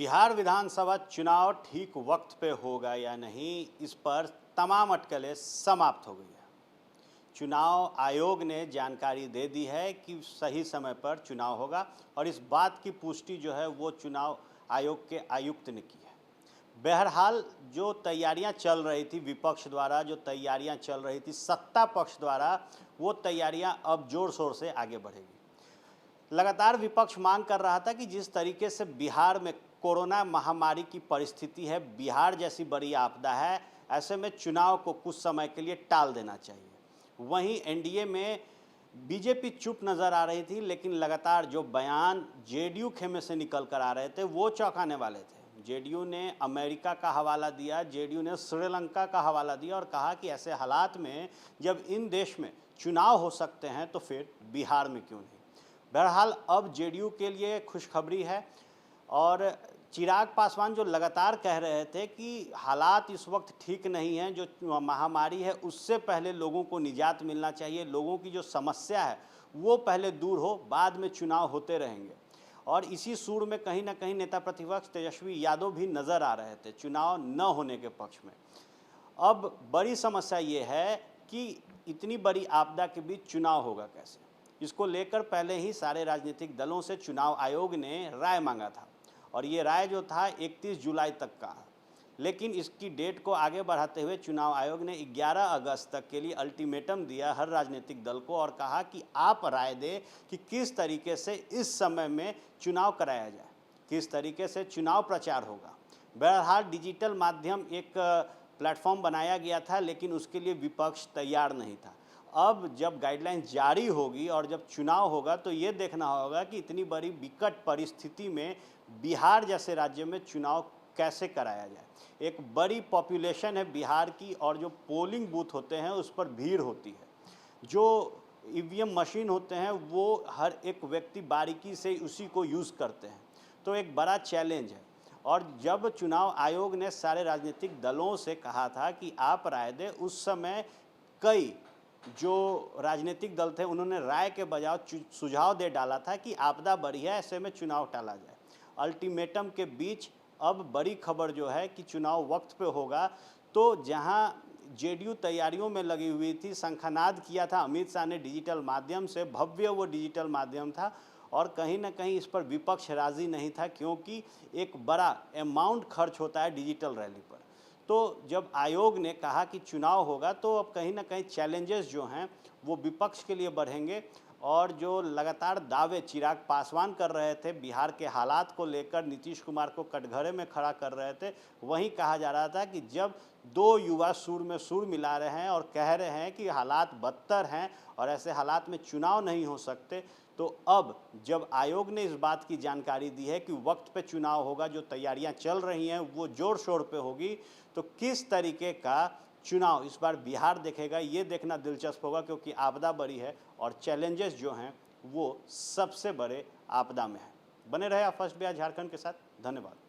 बिहार विधानसभा चुनाव ठीक वक्त पे होगा या नहीं, इस पर तमाम अटकलें समाप्त हो गई है। चुनाव आयोग ने जानकारी दे दी है कि सही समय पर चुनाव होगा और इस बात की पुष्टि जो है वो चुनाव आयोग के आयुक्त ने की है। बहरहाल जो तैयारियां चल रही थी विपक्ष द्वारा, जो तैयारियां चल रही थी सत्ता पक्ष द्वारा, वो तैयारियां अब जोर शोर से आगे बढ़ेगी। लगातार विपक्ष मांग कर रहा था कि जिस तरीके से बिहार में कोरोना महामारी की परिस्थिति है, बिहार जैसी बड़ी आपदा है, ऐसे में चुनाव को कुछ समय के लिए टाल देना चाहिए। वहीं एनडीए में बीजेपी चुप नज़र आ रही थी, लेकिन लगातार जो बयान जेडीयू खेमे से निकल कर आ रहे थे वो चौंकाने वाले थे। जेडीयू ने अमेरिका का हवाला दिया, जेडीयू ने श्रीलंका का हवाला दिया और कहा कि ऐसे हालात में जब इन देश में चुनाव हो सकते हैं तो फिर बिहार में क्यों नहीं। बहरहाल अब जेडीयू के लिए खुशखबरी है और चिराग पासवान जो लगातार कह रहे थे कि हालात इस वक्त ठीक नहीं हैं, जो महामारी है उससे पहले लोगों को निजात मिलना चाहिए, लोगों की जो समस्या है वो पहले दूर हो, बाद में चुनाव होते रहेंगे। और इसी सूर में कहीं ना कहीं नेता प्रतिपक्ष तेजस्वी यादव भी नज़र आ रहे थे चुनाव न होने के पक्ष में। अब बड़ी समस्या ये है कि इतनी बड़ी आपदा के बीच चुनाव होगा कैसे। इसको लेकर पहले ही सारे राजनीतिक दलों से चुनाव आयोग ने राय मांगा था और ये राय जो था 31 जुलाई तक का है, लेकिन इसकी डेट को आगे बढ़ाते हुए चुनाव आयोग ने 11 अगस्त तक के लिए अल्टीमेटम दिया हर राजनीतिक दल को और कहा कि आप राय दें कि किस तरीके से इस समय में चुनाव कराया जाए, किस तरीके से चुनाव प्रचार होगा। बहरहाल डिजिटल माध्यम एक प्लेटफॉर्म बनाया गया था, लेकिन उसके लिए विपक्ष तैयार नहीं था। अब जब गाइडलाइन जारी होगी और जब चुनाव होगा तो ये देखना होगा कि इतनी बड़ी विकट परिस्थिति में बिहार जैसे राज्य में चुनाव कैसे कराया जाए। एक बड़ी पॉपुलेशन है बिहार की और जो पोलिंग बूथ होते हैं उस पर भीड़ होती है, जो ईवीएम मशीन होते हैं वो हर एक व्यक्ति बारीकी से उसी को यूज़ करते हैं, तो एक बड़ा चैलेंज है। और जब चुनाव आयोग ने सारे राजनीतिक दलों से कहा था कि आप राय दें, उस समय कई जो राजनीतिक दल थे उन्होंने राय के बजाय सुझाव दे डाला था कि आपदा बड़ी है, ऐसे में चुनाव टाला जाए। अल्टीमेटम के बीच अब बड़ी खबर जो है कि चुनाव वक्त पे होगा, तो जहां जेडीयू तैयारियों में लगी हुई थी, शंखनाद किया था अमित शाह ने डिजिटल माध्यम से, भव्य वो डिजिटल माध्यम था और कहीं ना कहीं इस पर विपक्ष राज़ी नहीं था, क्योंकि एक बड़ा अमाउंट खर्च होता है डिजिटल रैली पर। तो जब आयोग ने कहा कि चुनाव होगा तो अब कहीं ना कहीं चैलेंजेस जो हैं वो विपक्ष के लिए बढ़ेंगे और जो लगातार दावे चिराग पासवान कर रहे थे बिहार के हालात को लेकर, नीतीश कुमार को कटघरे में खड़ा कर रहे थे, वहीं कहा जा रहा था कि जब दो युवा सुर में सुर मिला रहे हैं और कह रहे हैं कि हालात बदतर हैं और ऐसे हालात में चुनाव नहीं हो सकते, तो अब जब आयोग ने इस बात की जानकारी दी है कि वक्त पे चुनाव होगा, जो तैयारियां चल रही हैं वो जोर शोर पे होगी, तो किस तरीके का चुनाव इस बार बिहार देखेगा ये देखना दिलचस्प होगा, क्योंकि आपदा बड़ी है और चैलेंजेस जो हैं वो सबसे बड़े आपदा में हैं। बने रहे आप फर्स्ट बिहार झारखंड के साथ। धन्यवाद।